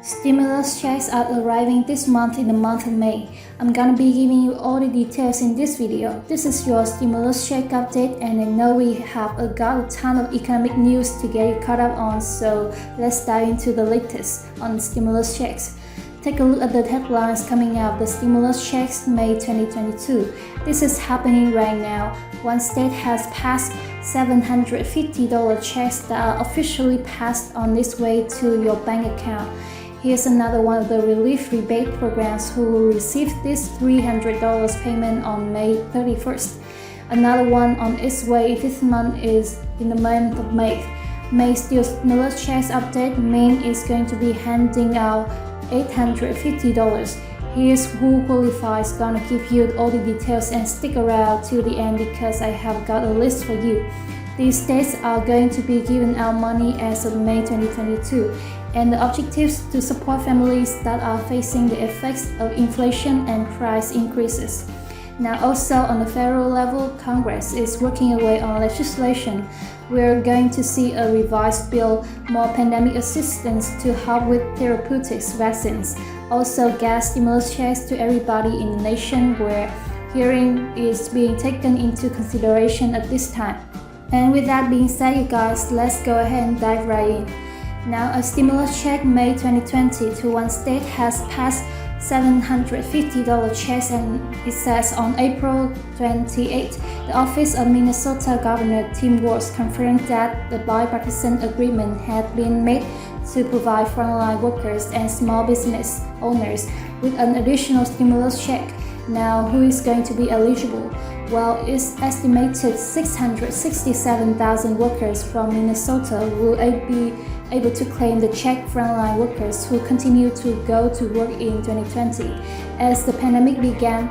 Stimulus checks are arriving this month in the month of May. I'm gonna be giving you all the details in this video. This is your stimulus check update, and I know we have got a ton of economic news to get you caught up on, so let's dive into the latest on stimulus checks. Take a look at the headlines coming out of the stimulus checks May 2022. This is happening right now. One state has passed $750 checks that are officially passed on this way to your bank account. Here's another one of the relief rebate programs who will receive this $300 payment on May 31st. Another one on its way this month is in the month of May. May stimulus checks update. Maine is going to be handing out $850. Here's who qualifies. Gonna give you all the details and stick around till the end because I have got a list for you. These states are going to be giving out money as of May 2022, and the objectives to support families that are facing the effects of inflation and price increases. Now also on the federal level, Congress is working away on legislation. We're going to see a revised bill, more pandemic assistance to help with therapeutics vaccines, also gas stimulus checks to everybody in the nation, where hearing is being taken into consideration at this time. And with that being said, you guys, let's go ahead and dive right in. Now, a stimulus check May 2020 to one state has passed $750 checks, and it says on April 28, the Office of Minnesota Governor Tim Walz confirmed that the bipartisan agreement had been made to provide frontline workers and small business owners with an additional stimulus check. Now, who is going to be eligible? Well, it's estimated 667,000 workers from Minnesota will be able to claim the check. Frontline workers who continue to go to work in 2020 as the pandemic began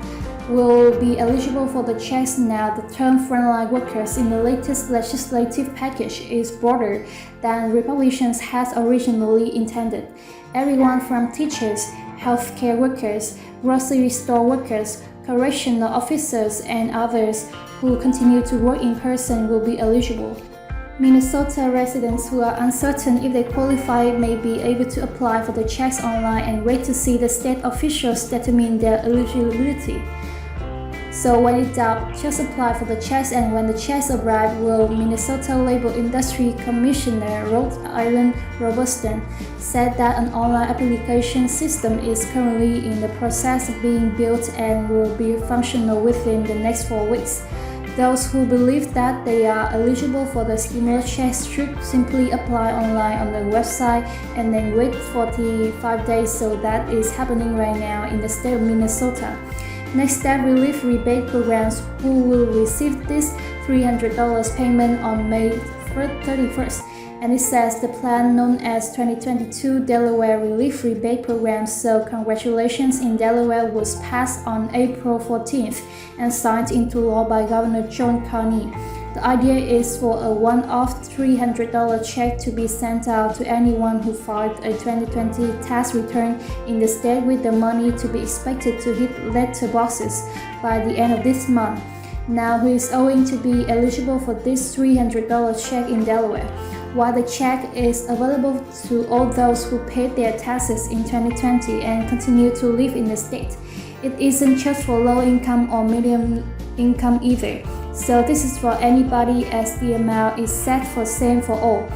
will be eligible for the checks. Now, the term frontline workers in the latest legislative package is broader than Republicans had originally intended. Everyone from teachers, healthcare workers, grocery store workers, correctional officers, and others who continue to work in person will be eligible. Minnesota residents who are uncertain if they qualify may be able to apply for the checks online and wait to see the state officials determine their eligibility. So when in doubt, just apply for the checks, and when the checks arrive, Minnesota Labor Industry Commissioner Rhode Island Robertson said that an online application system is currently in the process of being built and will be functional within the next 4 weeks. Those who believe that they are eligible for the stimulus checks should simply apply online on the website and then wait 45 days. So that is happening right now in the state of Minnesota. Next step, relief rebate programs who will receive this $300 payment on May 31st. And it says the plan known as 2022 Delaware Relief Rebate Program. So congratulations, in Delaware was passed on April 14th and signed into law by Governor John Carney. The idea is for a one-off $300 check to be sent out to anyone who filed a 2020 tax return in the state, with the money to be expected to hit letterboxes by the end of this month. Now, who is going to be eligible for this $300 check in Delaware? While the check is available to all those who paid their taxes in 2020 and continue to live in the state, it isn't just for low income or medium income either. So this is for anybody, as the amount is set for same for all.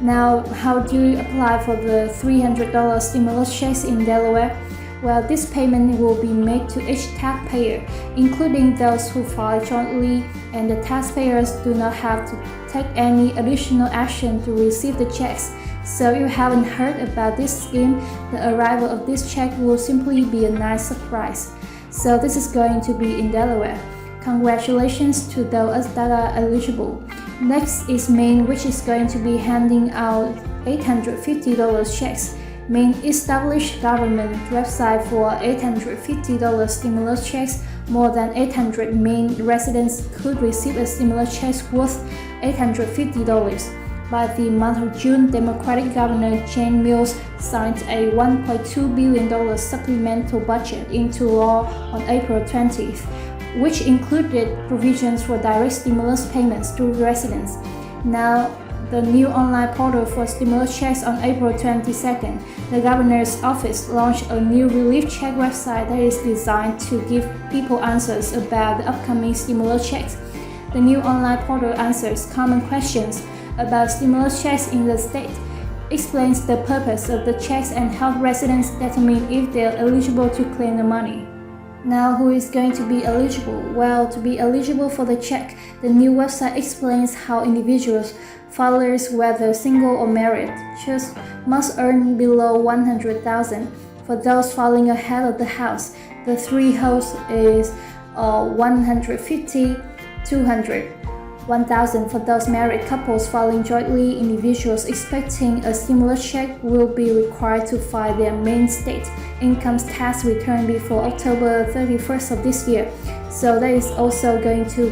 Now, how do you apply for the $300 stimulus checks in Delaware? Well, this payment will be made to each taxpayer, including those who file jointly, and the taxpayers do not have to take any additional action to receive the checks. So if you haven't heard about this scheme, the arrival of this check will simply be a nice surprise. So this is going to be in Delaware. Congratulations to those that are eligible. Next is Maine, which is going to be handing out $850 checks. Maine established government website for $850 stimulus checks. More than 800 Maine residents could receive a stimulus check worth $850. By the month of June, Democratic Governor Jane Mills signed a $1.2 billion supplemental budget into law on April 20th, which included provisions for direct stimulus payments to residents. Now, the new online portal for stimulus checks on April 22nd. The governor's office launched a new relief check website that is designed to give people answers about the upcoming stimulus checks. The new online portal answers common questions about stimulus checks in the state, explains the purpose of the checks, and helps residents determine if they are eligible to claim the money. Now, who is going to be eligible? Well, to be eligible for the check, the new website explains how individuals, filers, whether single or married, must earn below $100,000. For those filing ahead of the house, the threshold is $150,000, $200,000. $1,000 for those married couples filing jointly. Individuals expecting a stimulus check will be required to file their Maine state income tax return before October 31st of this year. So that is also going to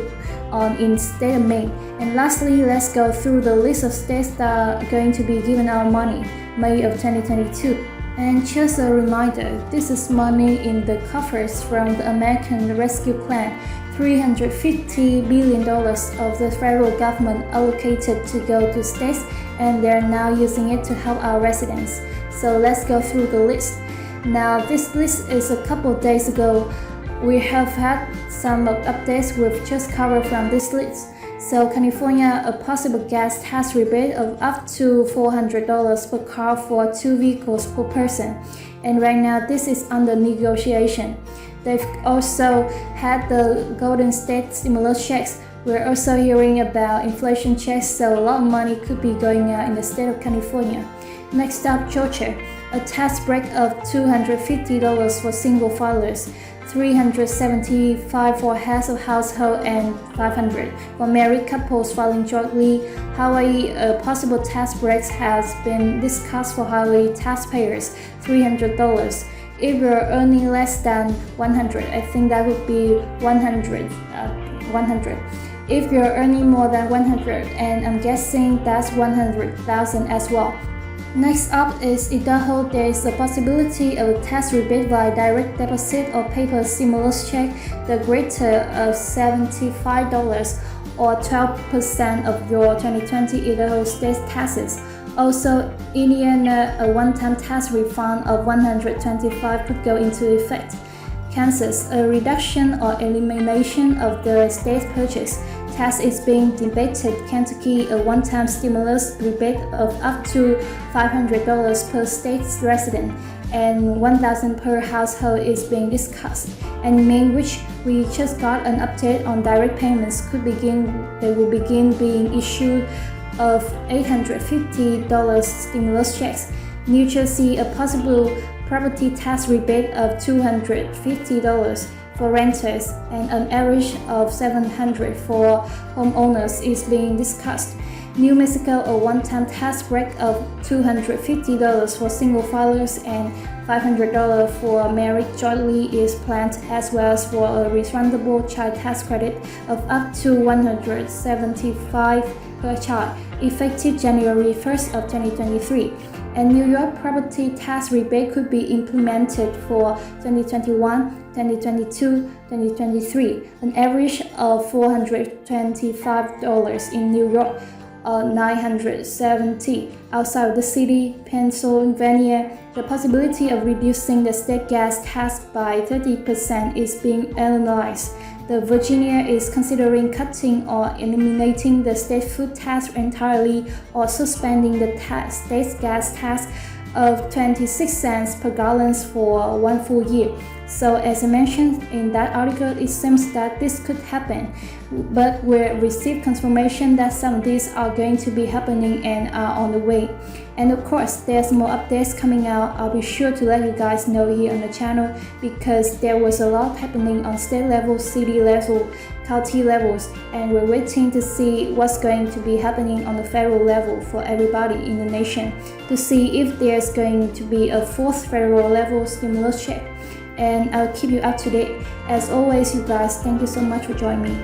in state of Maine. And lastly, let's go through the list of states that are going to be given out money May of 2022. And just a reminder, this is money in the coffers from the American Rescue Plan. $350 billion of the federal government allocated to go to states, and they're now using it to help our residents. So let's go through the list. Now, this list is a couple days ago. We have had some updates we've just covered from this list. So California, a possible gas tax rebate of up to $400 per car for 2 vehicles per person. And right now, this is under negotiation. They've also had the Golden State stimulus checks. We're also hearing about inflation checks, so a lot of money could be going out in the state of California. Next up, Georgia, a tax break of $250 for single filers, $375 for heads of household, and $500 for married couples filing jointly. Hawaii, a possible tax break has been discussed for Hawaii taxpayers, $300. If you're earning less than 100, I think that would be 100. If you're earning more than 100, and I'm guessing that's 100,000 as well. Next up is Idaho. There is a possibility of a tax rebate via direct deposit or paper stimulus check, the greater of $75 or 12% of your 2020 Idaho state taxes. Also, Indiana, a one-time tax refund of $125 could go into effect. Kansas, a reduction or elimination of the state purchase tax is being debated. Kentucky, a one-time stimulus rebate of up to $500 per state resident and $1,000 per household is being discussed. And Maine, which we just got an update on direct payments, they will begin being issued of $850 stimulus checks. New Jersey, a possible property tax rebate of $250 for renters and an average of $700 for homeowners is being discussed. New Mexico, a one-time tax break of $250 for single filers and $500 for married jointly is planned, as well as for a refundable child tax credit of up to $175 per child, effective January 1st of 2023. And New York property tax rebate could be implemented for 2021, 2022, 2023, an average of $425 in New York, $970 outside of the city. Pennsylvania, the possibility of reducing the state gas tax by 30% is being analyzed. Virginia is considering cutting or eliminating the state food tax entirely or suspending the state gas tax of 26 cents per gallon for 1 full year. So as I mentioned in that article, it seems that this could happen, but we received confirmation that some of these are going to be happening and are on the way. And of course, there's more updates coming out. I'll be sure to let you guys know here on the channel, because there was a lot happening on state level, city level, county levels, and we're waiting to see what's going to be happening on the federal level for everybody in the nation, to see if there's going to be a fourth federal level stimulus check. And I'll keep you up to date. As always, you guys, thank you so much for joining me.